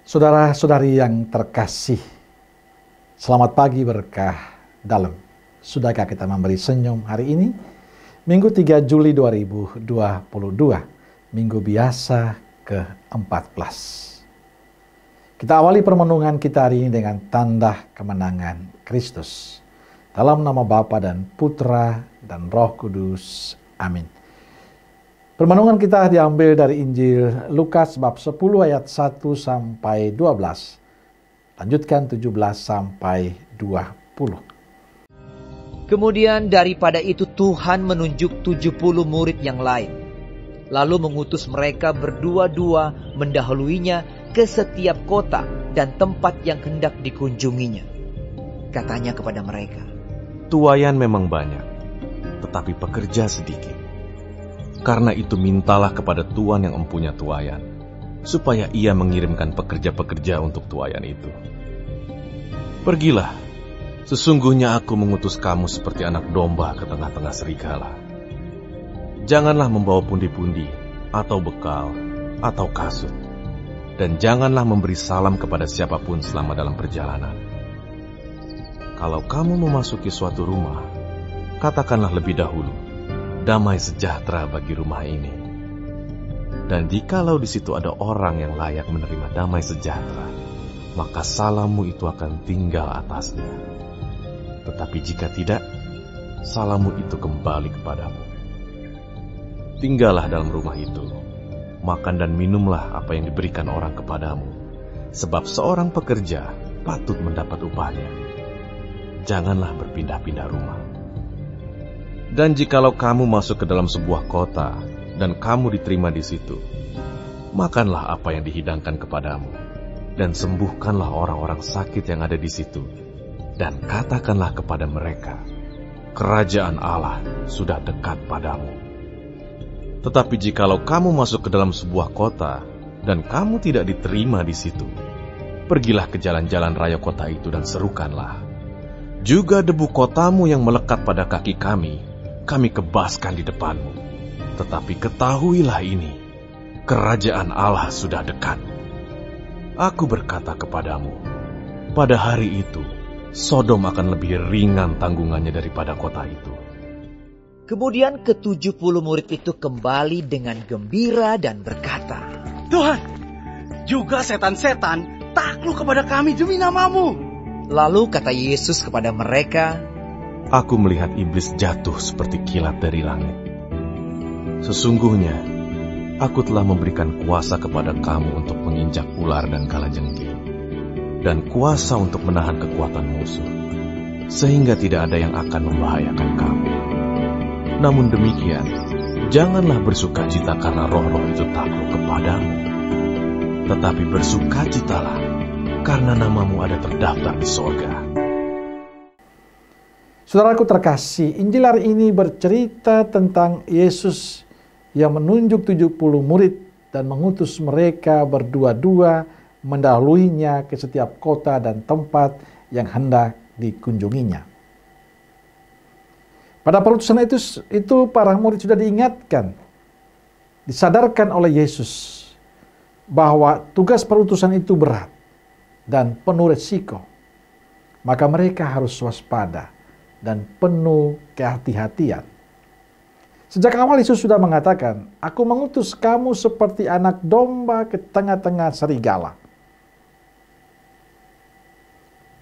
Saudara-saudari yang terkasih, selamat pagi berkah dalam. Sudahkah kita memberi senyum hari ini? Minggu 3 Juli 2022, Minggu biasa ke-14. Kita awali permenungan kita hari ini dengan tanda kemenangan Kristus. Dalam nama Bapa dan Putra dan Roh Kudus. Amin. Permenungan kita diambil dari Injil Lukas bab 10 ayat 1 sampai 12. Lanjutkan 17 sampai 20. Kemudian daripada itu Tuhan menunjuk 70 murid yang lain. Lalu mengutus mereka berdua-dua mendahuluinya ke setiap kota dan tempat yang hendak dikunjunginya. Katanya kepada mereka, "Tuaian memang banyak, tetapi pekerja sedikit. Karena itu mintalah kepada Tuan yang empunya tuaian, supaya ia mengirimkan pekerja-pekerja untuk tuaian itu. Pergilah, sesungguhnya aku mengutus kamu seperti anak domba ke tengah-tengah serigala. Janganlah membawa pundi-pundi, atau bekal, atau kasut, dan janganlah memberi salam kepada siapapun selama dalam perjalanan. Kalau kamu memasuki suatu rumah, katakanlah lebih dahulu, damai sejahtera bagi rumah ini. Dan jikalau di situ ada orang yang layak menerima damai sejahtera, maka salammu itu akan tinggal atasnya. Tetapi jika tidak, salammu itu kembali kepadamu. Tinggallah dalam rumah itu, makan dan minumlah apa yang diberikan orang kepadamu, sebab seorang pekerja patut mendapat upahnya. Janganlah berpindah-pindah rumah. Dan jikalau kamu masuk ke dalam sebuah kota, dan kamu diterima di situ, makanlah apa yang dihidangkan kepadamu, dan sembuhkanlah orang-orang sakit yang ada di situ, dan katakanlah kepada mereka, kerajaan Allah sudah dekat padamu. Tetapi jikalau kamu masuk ke dalam sebuah kota, dan kamu tidak diterima di situ, pergilah ke jalan-jalan raya kota itu dan serukanlah, juga debu kotamu yang melekat pada kaki kami kebaskan di depanmu. Tetapi ketahuilah ini, kerajaan Allah sudah dekat. Aku berkata kepadamu, pada hari itu, Sodom akan lebih ringan tanggungannya daripada kota itu." Kemudian ke-70 murid itu kembali dengan gembira dan berkata, "Tuhan, juga setan-setan takluk kepada kami demi nama-Mu." Lalu kata Yesus kepada mereka, Aku melihat iblis jatuh seperti kilat dari langit. Sesungguhnya, aku telah memberikan kuasa kepada kamu untuk menginjak ular dan kalajengking, dan kuasa untuk menahan kekuatan musuh, sehingga tidak ada yang akan membahayakan kamu. Namun demikian, janganlah bersukacita karena roh-roh itu takluk kepadamu, tetapi bersukacitalah karena namamu ada terdaftar di sorga. Saudaraku terkasih, Injil hari ini bercerita tentang Yesus yang menunjuk 70 murid dan mengutus mereka berdua-dua mendahuluinya ke setiap kota dan tempat yang hendak dikunjunginya. Pada perutusan itu para murid sudah diingatkan, disadarkan oleh Yesus bahwa tugas perutusan itu berat dan penuh resiko. Maka mereka harus waspada dan penuh kehati-hatian. Sejak awal Yesus sudah mengatakan, "Aku mengutus kamu seperti anak domba ke tengah-tengah serigala."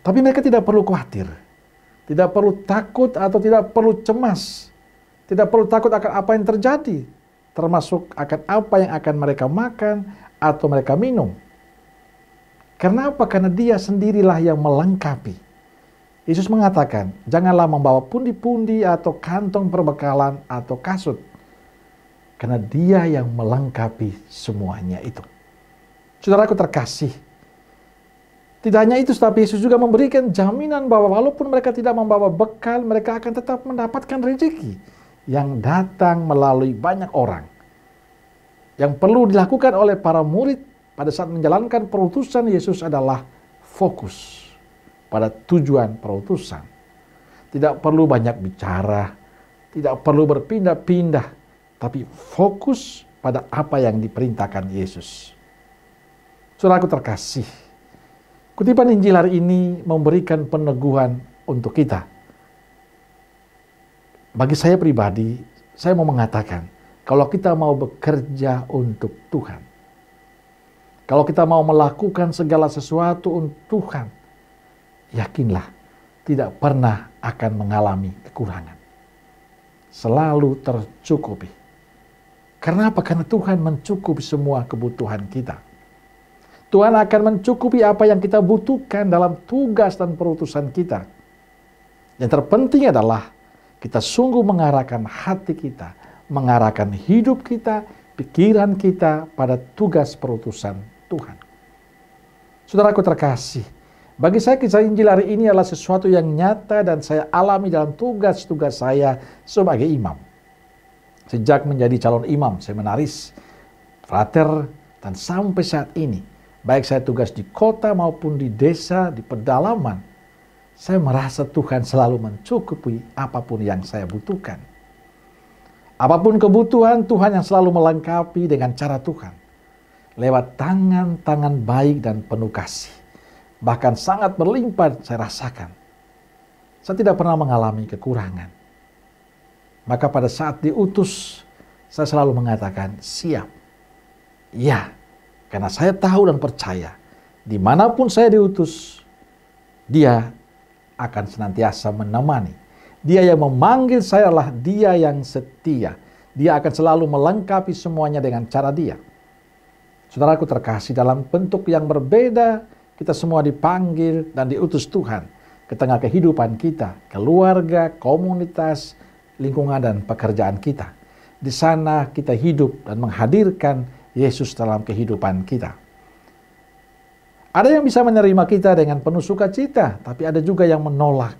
Tapi mereka tidak perlu khawatir, tidak perlu takut atau tidak perlu cemas, tidak perlu takut akan apa yang terjadi, termasuk akan apa yang akan mereka makan atau mereka minum. Karena apa? Karena Dia sendirilah yang melengkapi. Yesus mengatakan, janganlah membawa pundi-pundi atau kantong perbekalan atau kasut. Karena Dia yang melengkapi semuanya itu. Saudaraku terkasih, tidak hanya itu, tapi Yesus juga memberikan jaminan bahwa walaupun mereka tidak membawa bekal, mereka akan tetap mendapatkan rezeki yang datang melalui banyak orang. Yang perlu dilakukan oleh para murid pada saat menjalankan perutusan Yesus adalah fokus pada tujuan perutusan. Tidak perlu banyak bicara, tidak perlu berpindah-pindah, tapi fokus pada apa yang diperintahkan Yesus. Saudaraku terkasih, kutipan Injil hari ini memberikan peneguhan untuk kita. Bagi saya pribadi, saya mau mengatakan, kalau kita mau bekerja untuk Tuhan, kalau kita mau melakukan segala sesuatu untuk Tuhan, yakinlah tidak pernah akan mengalami kekurangan. Selalu tercukupi. Karena apa? Karena Tuhan mencukupi semua kebutuhan kita. Tuhan akan mencukupi apa yang kita butuhkan dalam tugas dan perutusan kita. Yang terpenting adalah kita sungguh mengarahkan hati kita, mengarahkan hidup kita, pikiran kita pada tugas perutusan Tuhan. Saudaraku terkasih, bagi saya kisah Injil hari ini adalah sesuatu yang nyata dan saya alami dalam tugas-tugas saya sebagai imam. Sejak menjadi calon imam, seminaris, frater, dan sampai saat ini, baik saya tugas di kota maupun di desa, di pedalaman, saya merasa Tuhan selalu mencukupi apapun yang saya butuhkan. Apapun kebutuhan, Tuhan yang selalu melengkapi dengan cara Tuhan. Lewat tangan-tangan baik dan penuh kasih. Bahkan sangat berlimpah saya rasakan. Saya tidak pernah mengalami kekurangan. Maka pada saat diutus, saya selalu mengatakan, siap. Ya, karena saya tahu dan percaya, dimanapun saya diutus, Dia akan senantiasa menemani. Dia yang memanggil saya adalah Dia yang setia. Dia akan selalu melengkapi semuanya dengan cara Dia. Saudaraku terkasih, dalam bentuk yang berbeda, kita semua dipanggil dan diutus Tuhan ke tengah kehidupan kita, keluarga, komunitas, lingkungan, dan pekerjaan kita. Di sana kita hidup dan menghadirkan Yesus dalam kehidupan kita. Ada yang bisa menerima kita dengan penuh sukacita, tapi ada juga yang menolak.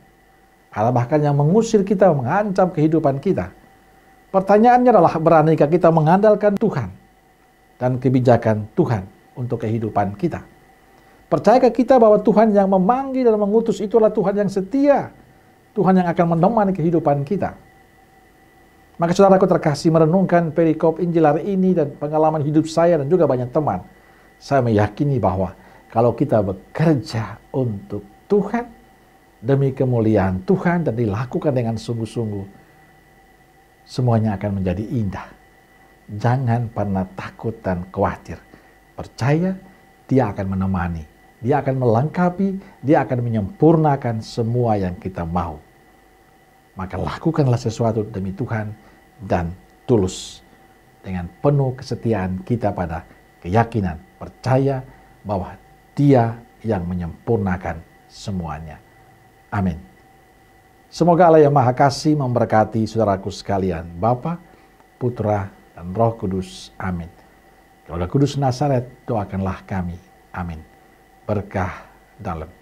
Ada bahkan yang mengusir kita, mengancam kehidupan kita. Pertanyaannya adalah, beranikah kita mengandalkan Tuhan dan kebijakan Tuhan untuk kehidupan kita? Percayakah kita bahwa Tuhan yang memanggil dan mengutus itulah Tuhan yang setia, Tuhan yang akan menemani kehidupan kita? Maka saudaraku terkasih, merenungkan perikop Injil hari ini dan pengalaman hidup saya dan juga banyak teman, saya meyakini bahwa kalau kita bekerja untuk Tuhan, demi kemuliaan Tuhan dan dilakukan dengan sungguh-sungguh, semuanya akan menjadi indah. Jangan pernah takut dan khawatir. Percaya, Dia akan menemani, Dia akan melengkapi, Dia akan menyempurnakan semua yang kita mau. Maka lakukanlah sesuatu demi Tuhan dan tulus. Dengan penuh kesetiaan kita pada keyakinan, percaya bahwa Dia yang menyempurnakan semuanya. Amin. Semoga Allah yang Maha Kasih memberkati saudaraku sekalian, Bapa, Putra, dan Roh Kudus. Amin. Roh Kudus Nazaret, doakanlah kami. Amin. Berkah dalam